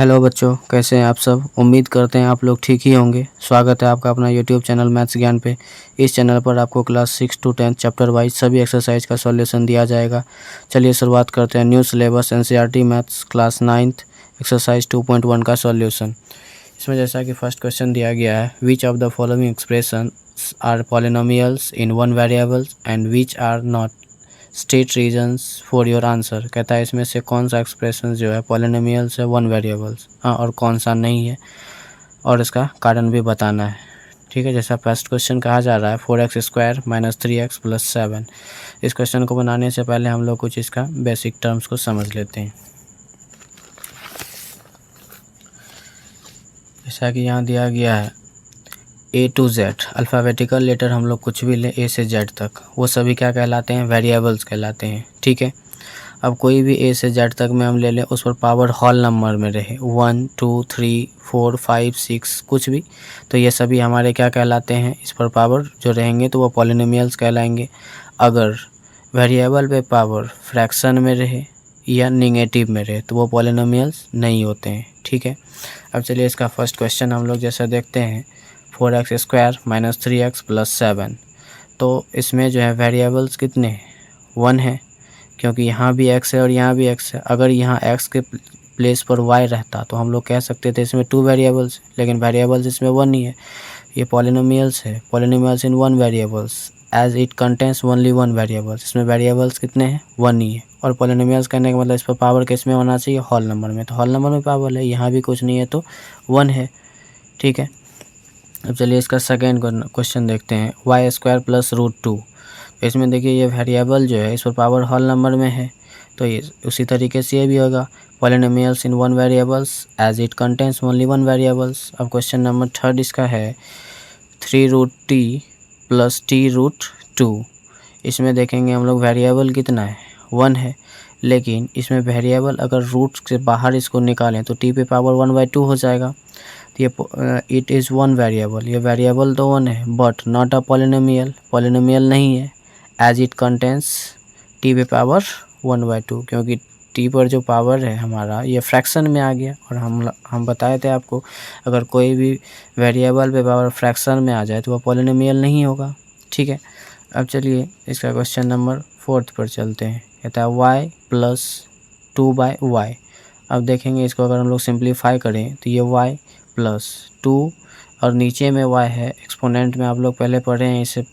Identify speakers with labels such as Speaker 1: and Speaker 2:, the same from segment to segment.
Speaker 1: Hello बच्चों, कैसे हैं आप सब। उम्मीद करते हैं आप लोग ठीक ही होंगे। स्वागत है आपका अपना यूट्यूब चैनल मैथ्स ज्ञान पे। इस चैनल पर आपको क्लास 6 to 10 चैप्टर वाइज सभी एक्सरसाइज का सॉल्यूशन दिया जाएगा। चलिए शुरुआत करते हैं। New syllabus NCERT maths class 9th exercise 2.1 का सॉल्यूशन। इसमें जैसा कि फर्स्ट क्वेश्चन दिया गया है, which of the following expression are polynomials in one variable and which are not, state reasons for your answer. कहता है इसमें से कौन सा एक्सप्रेशन जो है पॉलिनोमियल्स है वन वेरिएबल्स, और कौन सा नहीं है, और इसका कारण भी बताना है। ठीक है, जैसा फर्स्ट क्वेश्चन कहा जा रहा है 4x² - 3x + 7। इस क्वेश्चन को बनाने से पहले हम लोग कुछ इसका बेसिक टर्म्स को समझ लेते हैं। जैसा कि यहाँ दिया गया है A to Z, alphabetical letter हम लोग कुछ भी लें A से Z तक, वो सभी क्या कहलाते हैं, वेरिएबल्स कहलाते हैं। ठीक है, अब कोई भी A से Z तक में हम ले लें, उस पर पावर होल नंबर में रहे 1 2 3 4 5 6 कुछ भी, तो ये सभी हमारे क्या कहलाते हैं, इस पर पावर जो रहेंगे तो वो पॉलिनोमियल्स कहलाएंगे। अगर वेरिएबल पे पावर फ्रैक्शन में रहे या नेगेटिव में रहे तो वो पॉलिनोमियल्स नहीं होते हैं। ठीक है, अब चलिए इसका फर्स्ट क्वेश्चन हम लोग जैसा देखते हैं 4x² - 3x + 7। तो इसमें जो है वेरिएबल्स कितने हैं, 1 है, क्योंकि यहाँ भी x है और यहाँ भी x है। अगर यहाँ x के प्लेस पर y रहता तो हम लोग कह सकते थे इसमें 2 वेरिएबल्स, लेकिन वेरिएबल्स इसमें 1 ही है। ये पॉलिनोमियल्स है, polynomials in 1 variables as it contains only 1 variables. इसमें वेरिएबल्स कितने हैं, 1 ही है। और पॉलिनोमियल्स कहने का मतलब इस पर पावर किस में होना चाहिए, होल नंबर में, तो होल नंबर में पावर है, यहाँ भी कुछ नहीं है तो 1 है। ठीक है, अब चलिए इसका सेकेंड क्वेश्चन देखते हैं y² + √2। तो इसमें देखिए ये वेरिएबल जो है इस पर पावर होल नंबर में है, तो ये उसी तरीके से ये भी होगा polynomials in 1 variables as it contains only 1 variables. अब क्वेश्चन नंबर 3 इसका है 3√t + t√2। इसमें देखेंगे हम लोग वेरिएबल कितना है, 1 है, लेकिन इसमें वेरिएबल अगर रूट से बाहर इसको निकालें तो t पे पावर 1/2 हो जाएगा। तो ये इट इज़ 1 वेरिएबल, ये वेरिएबल तो 1 है but not a polynomial, polynomial नहीं है। एज इट कंटेंस t पे पावर 1/2, क्योंकि t पर जो पावर है हमारा ये फ्रैक्शन में आ गया, और हम बताए थे आपको अगर कोई भी वेरिएबल पे पावर फ्रैक्शन में आ जाए तो वह पॉलिनोमियल नहीं होगा। ठीक है, अब चलिए इसका क्वेश्चन नंबर 4 पर चलते हैं। कहता है y + 2/y। अब देखेंगे इसको अगर हम लोग सिंप्लीफाई करें तो ये y + 2 और नीचे में y है, एक्सपोनेंट में आप लोग पहले पढ़े हैं इसे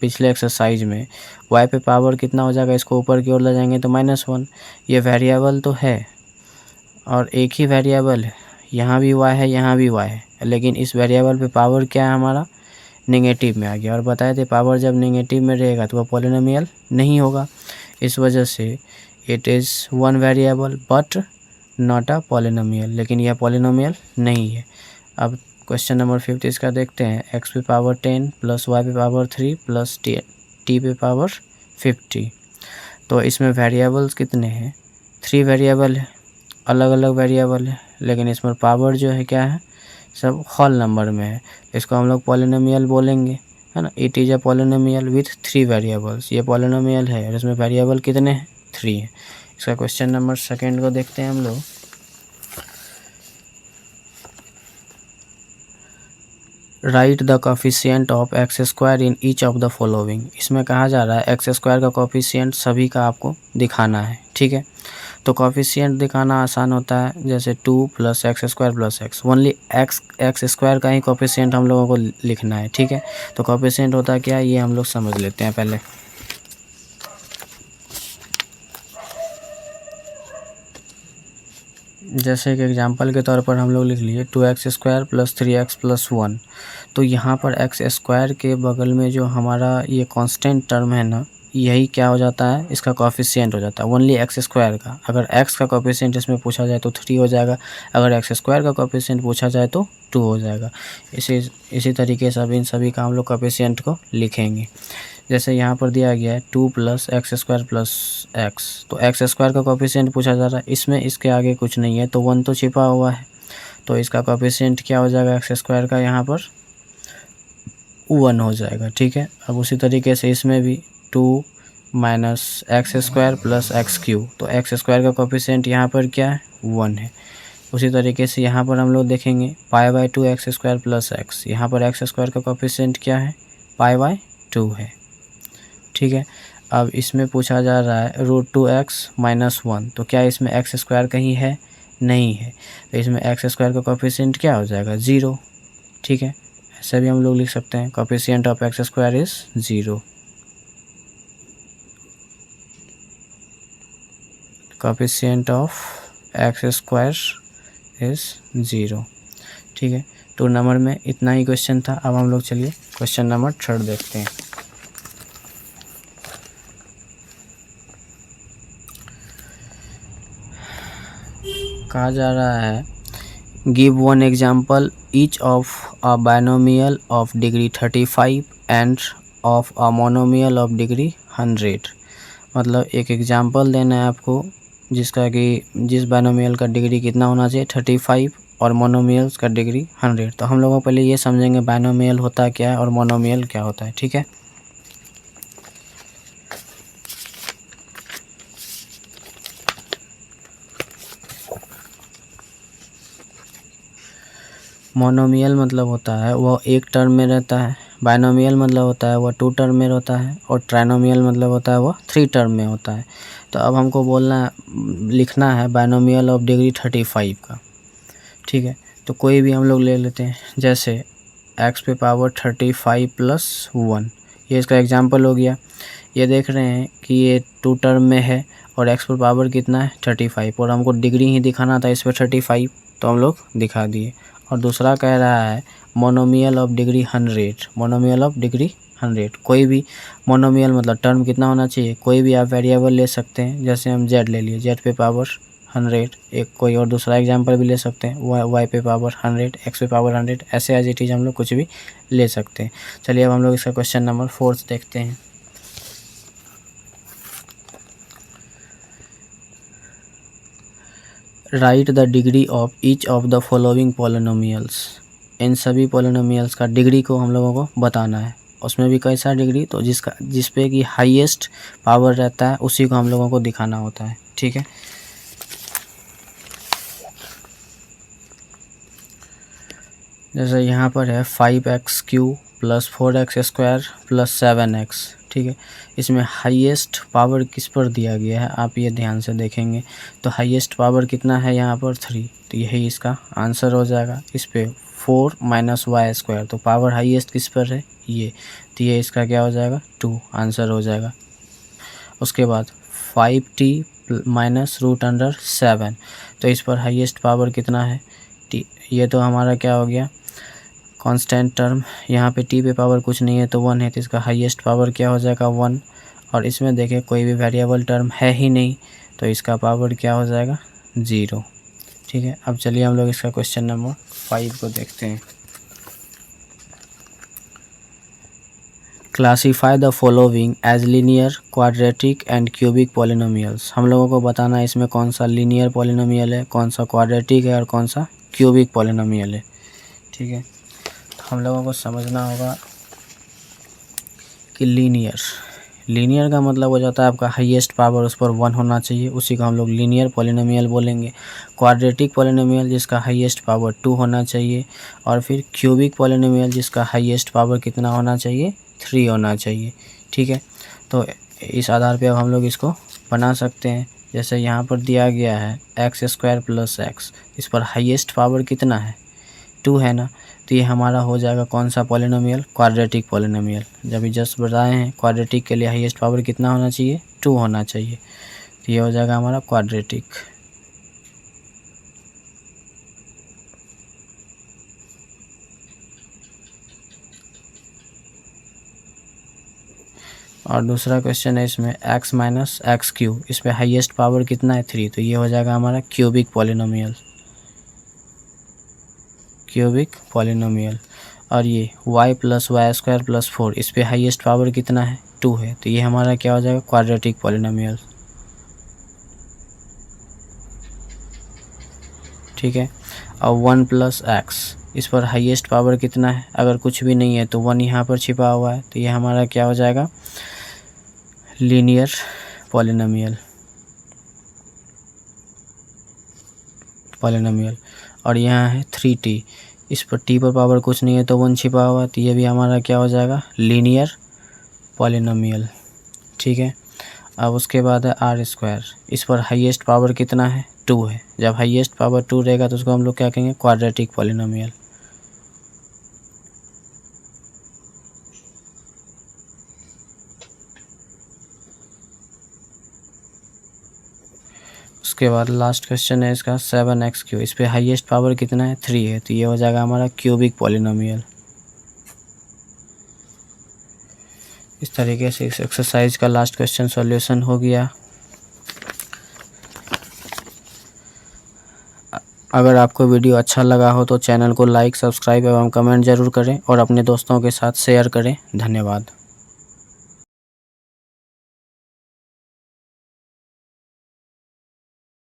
Speaker 1: पिछले एक्सरसाइज में, y पे पावर कितना हो जाएगा, इसको ऊपर की ओर ले जाएंगे तो -1। ये वेरिएबल तो है और एक ही वेरिएबल है, यहाँ भी y है यहाँ भी y है, लेकिन इस वेरिएबल पे पावर क्या है हमारा, नेगेटिव में आ गया। और बताए थे पावर जब नेगेटिव में रहेगा तो वह पॉलिनोमियल नहीं होगा। इस वजह से it is 1 variable but not a polynomial, लेकिन यह पॉलिनोमियल नहीं है। अब क्वेश्चन नंबर 5 इसका देखते हैं x पे पावर 10 + y पे पावर 3 + t पे पावर 50। तो इसमें वेरिएबल्स कितने हैं, 3 वेरिएबल है, अलग अलग वेरिएबल है, लेकिन इसमें पावर जो है क्या है, सब होल नंबर में है। इसको हम लोग पॉलिनोमियल बोलेंगे, है ना। It is a polynomial with 3 variables, ये पॉलिनोमियल है और इसमें वेरिएबल कितने हैं, 3 हैं। इसका क्वेश्चन नंबर 2 को देखते हैं हम लोग। Right the coefficient of x² in each of the following. इसमें कहा जा रहा है x² का कोफिशिएंट सभी का आपको दिखाना है। ठीक है, तो कोफिशिएंट दिखाना आसान होता है, जैसे 2 + x² + x, ओनली x² का ही कोफिशिएंट हम लोगों को लिखना है। ठीक है, तो कोफिशिएंट होता क्या है ये हम लोग समझ लेते हैं पहले। जैसे कि एग्जांपल के तौर पर हम लोग लिख लिए 2x² + 3x + 1। तो यहाँ पर x² के बगल में जो हमारा ये कांस्टेंट टर्म है ना, यही क्या हो जाता है, इसका कोफिशिएंट हो जाता है, ओनली x² का। अगर x का कोफिशिएंट इसमें पूछा जाए तो 3 हो जाएगा, अगर x² का कोफिशिएंट पूछा जाए तो 2 हो जाएगा। इसी तरीके से अब इन सभी का हम लोग कोफिशिएंट को लिखेंगे। जैसे यहाँ पर दिया गया है 2 + x² + x, तो x² का कोफिशिएंट पूछा जा रहा है, इसमें इसके आगे कुछ नहीं है तो 1 तो छिपा हुआ है, तो इसका कोफिशिएंट क्या हो जाएगा, x² का यहाँ पर 1 हो जाएगा। ठीक है, अब उसी तरीके से इसमें भी 2 - x² + x³ तो x² का कोफिशिएंट यहाँ पर क्या है, 1 है। उसी तरीके से यहाँ पर हम लोग देखेंगे π/2 एक्स स्क्वायर प्लस एक्स, यहाँ पर एक्स स्क्वायर का कोफिशिएंट क्या है, π/2 है। ठीक है, अब इसमें पूछा जा रहा है √2x - 1, तो क्या इसमें एक्स स्क्वायर कहीं है, नहीं है, तो इसमें एक्स स्क्वायर का कोफिशिएंट क्या हो जाएगा, 0। ठीक है, ऐसे भी हम लोग लिख सकते हैं coefficient of x square is 0, coefficient of x square is 0। ठीक है, 2 नंबर में इतना ही क्वेश्चन था। अब हम लोग चलिए क्वेश्चन नंबर 3 देखते हैं। कहा जा रहा है give one example each of a binomial of degree 35 end of a monomial of degree 100। मतलब एक एग्जाम्पल देना है आपको जिसका कि जिस बायनोमियल का डिग्री कितना होना चाहिए, 35, और मोनोमियल्स का डिग्री 100। तो हम लोगों पहले ये समझेंगे बायनोमियल होता क्या है और मोनोमियल क्या होता है। ठीक है, मोनोमियल मतलब होता है वह एक टर्म में रहता है, बायनोमियल मतलब होता है वह 2 टर्म में होता है, और ट्राइनोमियल मतलब होता है वह 3 टर्म में होता है। तो अब हमको लिखना है बायनोमियल ऑफ डिग्री 35 का। ठीक है, तो कोई भी हम लोग ले लेते हैं, जैसे x पे पावर 35 + 1, ये इसका एग्जाम्पल हो गया। ये देख रहे हैं कि ये 2 टर्म में है और x पर पावर कितना है, 35, और हमको डिग्री ही दिखाना था इस पर 35, तो हम लोग दिखा दिए। और दूसरा कह रहा है monomial of degree 100, monomial of degree 100। कोई भी मोनोमियल मतलब टर्म कितना होना चाहिए, कोई भी आप वेरिएबल ले सकते हैं, जैसे हम z ले लिए, z पे पावर 100। एक कोई और दूसरा एग्जांपल भी ले सकते हैं, y पे पावर 100, x पे पावर 100, ऐसे एज इट इज हम लोग कुछ भी ले सकते हैं। चलिए अब हम लोग इसका क्वेश्चन नंबर 4 देखते हैं। Write the degree of each of the following polynomials. इन सभी पॉलिनोमियल्स का डिग्री को हम लोगों को बताना है। उसमें भी कैसा डिग्री, तो जिस पे कि हाईएस्ट पावर रहता है उसी को हम लोगों को दिखाना होता है। ठीक है, जैसे यहाँ पर है 5x³ + 4x² + 7x। ठीक है, इसमें हाईएस्ट पावर किस पर दिया गया है, आप ये ध्यान से देखेंगे तो हाईएस्ट पावर कितना है यहाँ पर 3, तो यही इसका आंसर हो जाएगा। इस पे 4 - y², तो पावर हाईएस्ट किस पर है, ये, तो ये इसका क्या हो जाएगा, 2 आंसर हो जाएगा। उसके बाद 5t - √7, तो इस पर हाईएस्ट पावर कितना है, t, ये तो हमारा क्या हो गया कांस्टेंट टर्म, यहाँ पे t पे पावर कुछ नहीं है तो 1 है, तो इसका हाईएस्ट पावर क्या हो जाएगा 1। और इसमें देखें कोई भी वेरिएबल टर्म है ही नहीं, तो इसका पावर क्या हो जाएगा 0। ठीक है, अब चलिए हम लोग इसका क्वेश्चन नंबर 5 को देखते हैं। Classify the following as linear, quadratic and cubic polynomials. हम लोगों को बताना है इसमें कौन सा लीनियर पॉलिनोमियल है, कौन सा क्वाड्रेटिक है और कौन सा क्यूबिक पॉलिनोमियल है। ठीक है, हम लोगों को समझना होगा कि लीनियर का मतलब हो जाता है आपका हाईएस्ट पावर उस पर 1 होना चाहिए, उसी को हम लोग लीनियर पॉलिनोमियल बोलेंगे। क्वाड्रेटिक पॉलिनोमियल जिसका हाईएस्ट पावर 2 होना चाहिए, और फिर क्यूबिक पॉलिनोमियल जिसका हाईएस्ट पावर कितना होना चाहिए, 3 होना चाहिए। ठीक है, तो इस आधार पे अब हम लोग इसको बना सकते हैं। जैसे यहाँ पर दिया गया है x² + x, इस पर हाईएस्ट पावर कितना है, 2 है ना, तो ये हमारा हो जाएगा कौन सा पॉलिनोमियल, क्वाड्रेटिक पॉलिनोमियल। जब जस्ट बताए हैं क्वाड्रेटिक के लिए हाईएस्ट पावर कितना होना चाहिए, 2 होना चाहिए, तो ये हो जाएगा हमारा क्वाड्रेटिक। और दूसरा क्वेश्चन है इसमें x - x³, इस पे हाईएस्ट पावर कितना है 3, तो ये हो जाएगा हमारा क्यूबिक पॉलिनोमियल, क्यूबिक पॉलिनोमियल। और ये y + y² + 4, इस पे हाईएस्ट पावर कितना है 2 है, तो ये हमारा क्या हो जाएगा क्वाड्रेटिक पॉलिनोमियल। ठीक है, और 1 + x, इस पर हाईएस्ट पावर कितना है, अगर कुछ भी नहीं है तो 1 यहाँ पर छिपा हुआ है, तो ये हमारा क्या हो जाएगा लीनियर पॉलिनोमियल। पॉलिनोमियल। और यहाँ है 3t, इस पर t पर पावर कुछ नहीं है तो 1 छिपा हुआ, तो ये भी हमारा क्या हो जाएगा, लीनियर पॉलिनोमियल। ठीक है। अब उसके बाद है r², इस पर हाईएस्ट पावर कितना है, 2 है। जब हाईएस्ट पावर 2 रहेगा तो उसको हम लोग क्या कहेंगे, क्वाड्रेटिक पॉलिनोमियल। उसके बाद लास्ट क्वेश्चन है इसका 7x³, इस पे हाईएस्ट पावर कितना है, 3 है, तो ये हो जाएगा हमारा क्यूबिक पॉलिनोमियल। इस तरीके से इस एक्सरसाइज का लास्ट क्वेश्चन सॉल्यूशन हो गया। अगर आपको वीडियो अच्छा लगा हो तो चैनल को लाइक, सब्सक्राइब एवं कमेंट ज़रूर करें और अपने दोस्तों के साथ शेयर करें। धन्यवाद।